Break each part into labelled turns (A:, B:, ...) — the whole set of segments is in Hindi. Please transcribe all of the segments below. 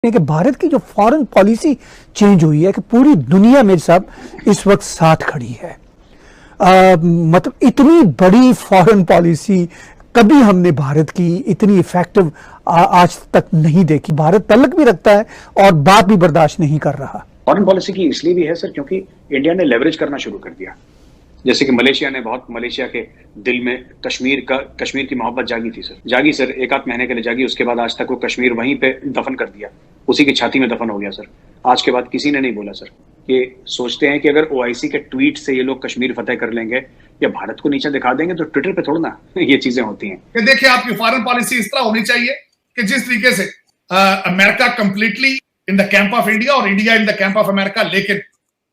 A: कि भारत की जो फॉरेन पॉलिसी चेंज हुई है कि पूरी दुनिया में सब इस वक्त साथ खड़ी है। मतलब इतनी बड़ी फॉरेन पॉलिसी कभी हमने भारत की इतनी इफेक्टिव आज तक नहीं देखी। भारत तलक भी रखता है और बात भी बर्दाश्त नहीं कर रहा।
B: फॉरेन पॉलिसी की इसलिए भी है सर क्योंकि इंडिया ने लेवरेज करना शुरू कर दिया। जैसे कि मलेशिया के दिल में कश्मीर की मोहब्बत जागी सर, एक आध महीने के लिए जागी। उसके बाद आज तक वो कश्मीर वहीं पे दफन कर दिया, उसी की छाती में दफन हो गया सर। आज के बाद किसी ने नहीं बोला सर। ये सोचते हैं कि अगर ओआईसी के ट्वीट से ये लोग कश्मीर फतेह कर लेंगे या भारत को नीचे दिखा देंगे तो ट्विटर पे थोड़ा ना ये चीजें होती हैं।
C: देखिए, आपकी फॉरेन पॉलिसी इस तरह होनी चाहिए कि जिस तरीके से America completely in the camp of India और India in the camp of America, लेकिन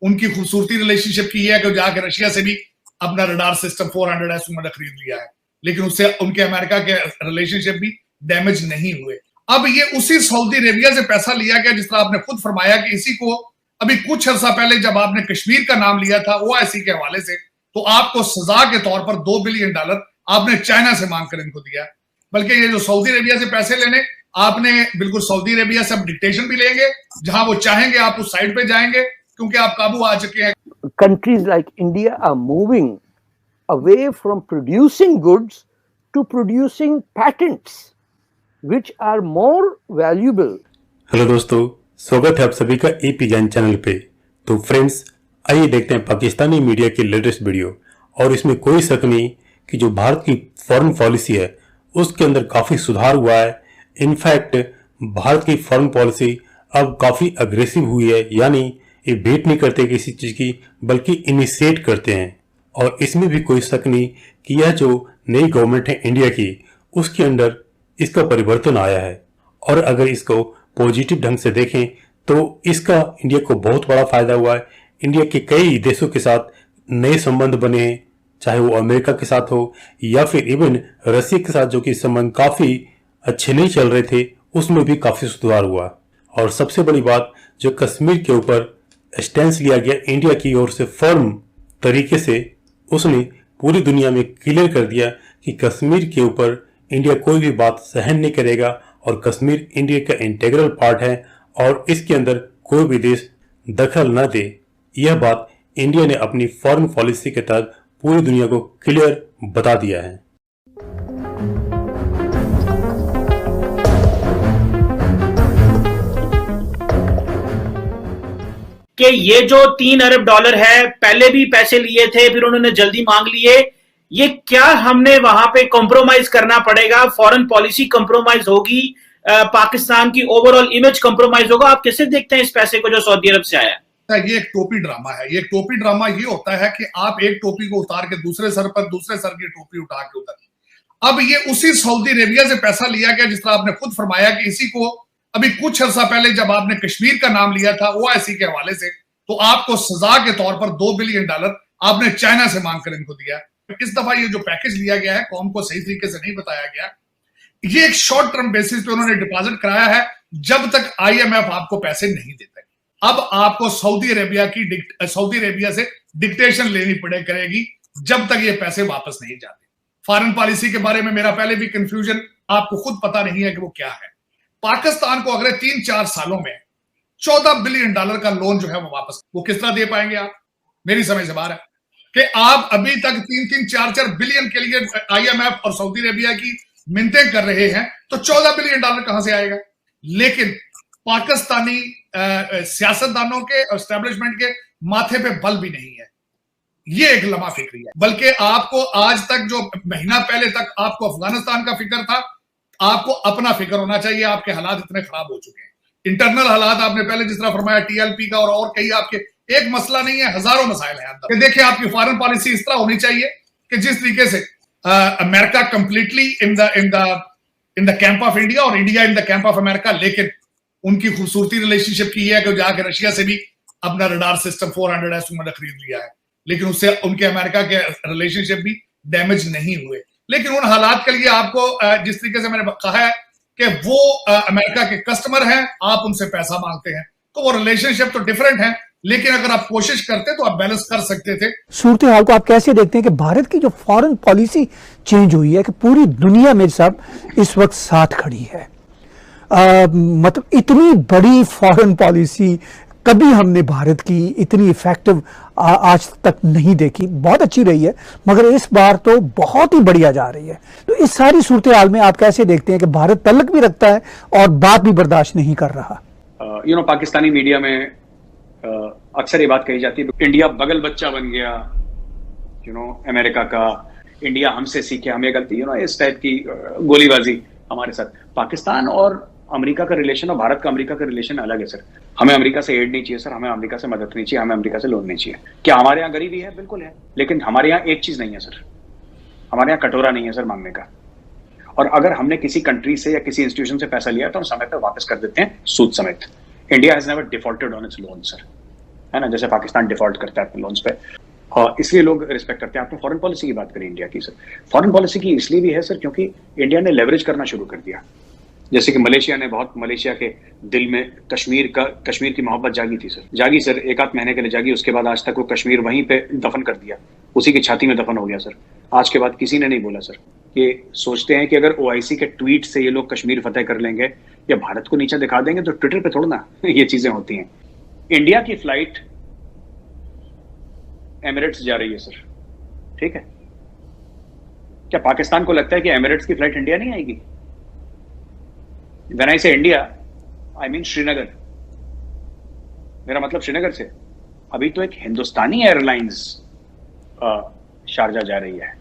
C: उनकी खूबसूरती रिलेशनशिप की है कि जाके रशिया से भी अपना रडार सिस्टम 400S उन्होंने खरीद लिया है, लेकिन उससे उनके अमेरिका के रिलेशनशिप भी डैमेज नहीं हुए। अब ये उसी सऊदी अरेबिया से पैसा लिया गया, जिस तरह आपने खुद फरमाया कि इसी को अभी कुछ अर्सा पहले जब आपने कश्मीर का नाम लिया था ओआईसी के हवाले से, तो आपको सजा के तौर पर $2 बिलियन आपने चाइना से मांगकर इनको दिया। बल्कि ये जो सऊदी अरेबिया से पैसे लेने, आपने बिल्कुल सऊदी अरेबिया से अब डिक्टेशन भी लेंगे, जहां वो चाहेंगे आप उस साइड पे जाएंगे क्योंकि आप काबू आ चुके हैं।
D: Countries like India are moving away from producing goods to producing patents, which are more valuable.
E: Hello दोस्तों, स्वागत है आप सभी का एपी ज्ञान चैनल पे। तो फ्रेंड्स, आइए देखते हैं पाकिस्तानी मीडिया की लेटेस्ट वीडियो। और इसमें कोई शक नहीं कि जो भारत की फॉरेन पॉलिसी है उसके अंदर काफी सुधार हुआ है। इनफैक्ट भारत की फॉरेन पॉलिसी अब काफी अग्रेसिव हुई है, यानी ये वेट नहीं करते किसी चीज की बल्कि इनिशिएट करते हैं। और इसमें भी कोई शक नहीं कि यह जो नई गवर्नमेंट है इंडिया की, उसके अंदर इसका परिवर्तन आया है। और अगर इसको पॉजिटिव ढंग से देखें तो इसका इंडिया को बहुत बड़ा फायदा हुआ है। इंडिया के कई देशों के साथ नए संबंध बने हैं, चाहे वो अमेरिका के साथ हो या फिर इवन रशिया के साथ, जो कि संबंध काफी अच्छे नहीं चल रहे थे, उसमें भी काफी सुधार हुआ। और सबसे बड़ी बात, जो कश्मीर के ऊपर स्टैंड लिया गया इंडिया की ओर से फर्म तरीके से, उसने पूरी दुनिया में क्लियर कर दिया कि कश्मीर के ऊपर इंडिया कोई भी बात सहन नहीं करेगा और कश्मीर इंडिया का इंटीग्रल पार्ट है और इसके अंदर कोई भी देश दखल न दे। यह बात इंडिया ने अपनी फॉरेन पॉलिसी के तहत पूरी दुनिया को क्लियर बता दिया है।
F: कि ये जो $3 अरब है, पहले भी पैसे लिए थे, फिर उन्होंने जल्दी मांग लिए। ये क्या हमने वहां पे कॉम्प्रोमाइज करना पड़ेगा? फॉरेन पॉलिसी कॉम्प्रोमाइज होगी, पाकिस्तान की ओवरऑल इमेज कॉम्प्रोमाइज होगा? आप कैसे देखते हैं इस पैसे को जो सऊदी अरब से आया?
C: ये एक टोपी ड्रामा है। ये टोपी ड्रामा ये होता है कि आप एक टोपी को उतार के दूसरे सर पर, दूसरे सर की टोपी उठा के उधर। अब ये उसी सऊदी अरेबिया से पैसा लिया गया, जिस तरह आपने खुद फरमाया कि इसी को अभी कुछ अर्सा पहले जब आपने कश्मीर का नाम लिया था ओआईसी के हवाले से, तो आपको सजा के तौर पर $2 बिलियन आपने चाइना से मांगकर इनको दिया। इस दफा ये जो पैकेज लिया गया है, कौम को सही तरीके से नहीं बताया गया। ये एक शॉर्ट टर्म बेसिस पे उन्होंने डिपॉजिट कराया है, जब तक आईएमएफ आपको पैसे नहीं देता। अब आपको सऊदी अरेबिया से डिक्टेशन लेनी करेगी जब तक ये पैसे वापस नहीं जाते। फॉरेन पॉलिसी के बारे में मेरा पहले भी कंफ्यूजन, आपको खुद पता नहीं है कि वो क्या है। पाकिस्तान को अगले 3-4 सालों में $14 बिलियन का लोन जो है वो वापस, वो किस तरह दे पाएंगे आप? मेरी समझ से बाहर है कि आप अभी तक 3-4 बिलियन के लिए आईएमएफ और सऊदी अरेबिया की मिन्नतें कर रहे हैं, तो $14 बिलियन कहां से आएगा? लेकिन पाकिस्तानी सियासतदानों के एस्टेब्लिशमेंट के माथे पे बल भी नहीं है। ये एक लम्हा फिक्री है। बल्कि आपको आज तक, जो महीना पहले तक आपको अफगानिस्तान का फिक्र था, आपको अपना फिक्र होना चाहिए। आपके हालात इतने खराब हो चुके हैं, इंटरनल हालात आपने पहले जिस तरह फरमाया टीएलपी का और कई आपके, एक मसला नहीं है, हजारों मसाइल हैं अंदर। देखिए, आपकी फॉरेन पॉलिसी इस तरह होनी चाहिए कि जिस तरीके से America completely in the camp of India और India in the camp of America, लेकिन उनकी खूबसूरती रिलेशनशिप की है कि जाके रशिया से भी अपना रडार सिस्टम 400S उन्होंने खरीद लिया है, लेकिन उससे उनके अमेरिका के रिलेशनशिप भी डैमेज नहीं हुए। लेकिन उन हालात के लिए आपको, जिस तरीके से मैंने कहा है कि वो अमेरिका के कस्टमर हैं, आप उनसे पैसा मांगते हैं, तो वो रिलेशनशिप तो डिफरेंट है। लेकिन अगर आप कोशिश करते तो आप बैलेंस कर सकते थे।
A: सूरत हाल को आप कैसे देखते हैं कि भारत की जो फॉरेन पॉलिसी चेंज हुई है कि पूरी दुनिया में सब इस वक्त साथ खड़ी है। मतलब इतनी बड़ी फॉरेन पॉलिसी कभी हमने भारत की इतनी इफेक्टिव आज तक नहीं देखी। बहुत अच्छी रही है मगर इस बार तो बहुत ही बढ़िया जा रही है। तो इस सारी सूरत हाल में आप कैसे देखते हैं कि भारत तल्लक भी रखता है और बात भी बर्दाश्त नहीं कर रहा?
B: पाकिस्तानी मीडिया में अक्सर ये बात कही जाती है इंडिया बगल बच्चा बन गया अमेरिका का, इंडिया हमसे सीखे, हमें गलती इस टाइप की गोलीबाजी हमारे साथ। पाकिस्तान और अमेरिका का रिलेशन और भारत का अमेरिका का रिलेशन अलग है सर। हमें अमेरिका से एड नहीं चाहिए सर, हमें अमेरिका से मदद नहीं चाहिए, हमें अमेरिका से लोन नहीं चाहिए। क्या हमारे यहाँ गरीबी है? बिल्कुल है, लेकिन हमारे यहाँ एक चीज नहीं है सर, हमारे यहाँ कटोरा नहीं है सर मांगने का। और अगर हमने किसी कंट्री से या किसी इंस्टीट्यूशन से पैसा लिया तो हम समय पर वापस कर देते हैं सूद समेत। India has never defaulted on it's loan sir, है ना, जैसे पाकिस्तान डिफॉल्ट करता है अपने लोन्स पे। इसलिए लोग रिस्पेक्ट करते हैं। आपने फॉरेन पॉलिसी की बात करी इंडिया की सर, फॉरेन पॉलिसी की इसलिए भी है सर क्योंकि इंडिया ने लेवरेज करना शुरू कर दिया। जैसे कि मलेशिया के दिल में कश्मीर की मोहब्बत जागी सर, एक आध महीने के लिए जागी, उसके बाद आज तक वो कश्मीर वहीं पे दफन कर दिया, उसी की छाती में दफन हो गया सर। आज के बाद किसी ने नहीं बोला सर कि सोचते हैं कि अगर ओआईसी के ट्वीट से ये लोग कश्मीर फतेह कर लेंगे या भारत को नीचा दिखा देंगे तो ट्विटर पे थोड़ा ना ये चीजें होती हैं। इंडिया की फ्लाइट एमिरेट्स जा रही है सर, ठीक है, क्या पाकिस्तान को लगता है कि एमिरेट्स की फ्लाइट इंडिया नहीं आएगी? When I say India, I mean Srinagar, मेरा मतलब श्रीनगर से। अभी तो एक हिंदुस्तानी एयरलाइंस शारजा जा रही है,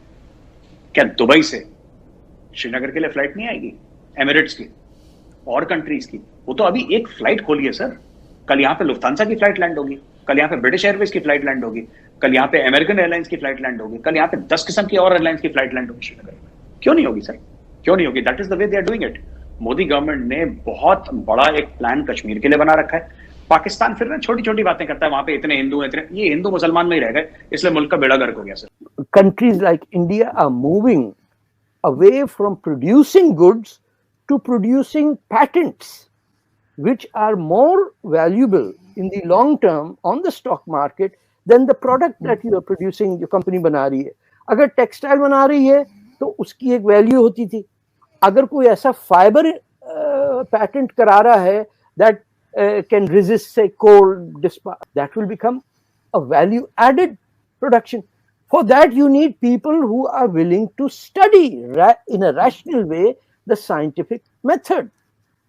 B: क्या दुबई से श्रीनगर के लिए फ्लाइट नहीं आएगी एमिरेट्स की और कंट्रीज की? वो तो अभी एक फ्लाइट खोली है सर, कल यहाँ पे लुफ्तांसा की फ्लाइट लैंड होगी, कल यहाँ पे ब्रिटिश एयरवेज की फ्लाइट लैंड होगी, कल यहाँ पे अमेरिकन एयरलाइंस की फ्लाइट लैंड होगी, कल यहाँ पे 10 किस्म की और एयरलाइंस की फ्लाइट लैंड होगी श्रीनगर में। क्यों नहीं होगी सर, क्यों नहीं होगी? That is the way they are doing it. Modi government ने बहुत बड़ा एक प्लान कश्मीर के लिए बना रखा है। पाकिस्तान फिर ना छोटी छोटी बातें करता है, वहां पे इतने हिंदू हैं, ये हिंदू मुसलमान में ही रह गए, इसलिए मुल्क का बेड़ा गर्क हो गया sir.
D: Countries like India are moving away from producing goods to producing patents, which are more valuable in the long term on the stock market than the product that you are producing, जो कंपनी बना रही है। अगर टेक्सटाइल बना रही है तो उसकी एक वैल्यू होती थी। अगर कोई ऐसा फाइबर पैटेंट करा रहा है दैट कैन रेजिस्ट से cold, that will become a value added production. For that you need people who are willing to study in a rational way the scientific method.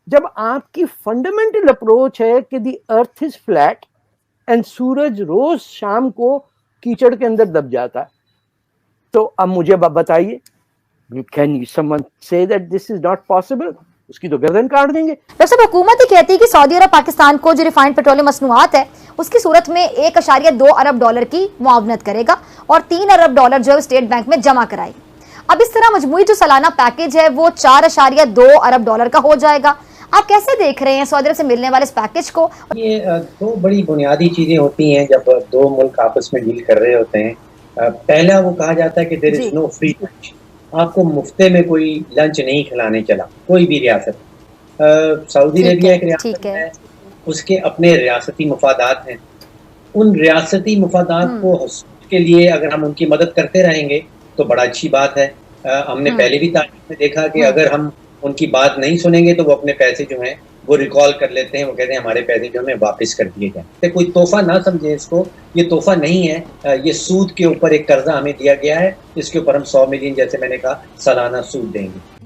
D: जब आपकी फंडामेंटल अप्रोच है कि the earth is flat and सूरज रोज शाम को कीचड़ के अंदर दब जाता है, तो अब मुझे बताइए, can someone say that this is not possible? उसकी तो गर्दन काट देंगे।
G: वैसे हुकूमत ही कहती है कि सऊदी अरब पाकिस्तान को जो रिफाइंड पेट्रोलियम मसनूआत है उसकी सूरत में $1.2 अरब की मुआवनत करेगा और $3 अरब जो स्टेट बैंक में जमा कराएगी। अब इस तरह मजमूई जो सालाना पैकेज है वो $4.2 अरब का हो जाएगा। आप कैसे देख रहे हैं सऊदी अरब से मिलने वाले इस पैकेज को?
H: ये दो बड़ी बुनियादी चीजें होती हैं जब दो मुल्क आपस में डील कर रहे होते हैं। पहला वो कहा जाता है कि there is no free lunch, आपको मुफ्ते में कोई लंच नहीं खिलाने चला कोई भी रियासत। सऊदी अरेबिया एक रियासत है, उसके अपने रियासती मफादात हैं। उन रियासती मफादात को हसूल के लिए अगर हम उनकी मदद करते रहेंगे तो बड़ा अच्छी बात है। हमने पहले भी तारीख में देखा कि अगर हम उनकी बात नहीं सुनेंगे तो वो अपने पैसे जो हैं वो रिकॉल कर लेते हैं, वो कहते हैं हमारे पैसे जो हमें वापस कर दिए जाए। तो कोई तोहफा ना समझे इसको, ये तोहफा नहीं है, ये सूद के ऊपर एक कर्जा हमें दिया गया है, इसके ऊपर हम 100 मिलियन जैसे मैंने कहा सालाना सूद देंगे।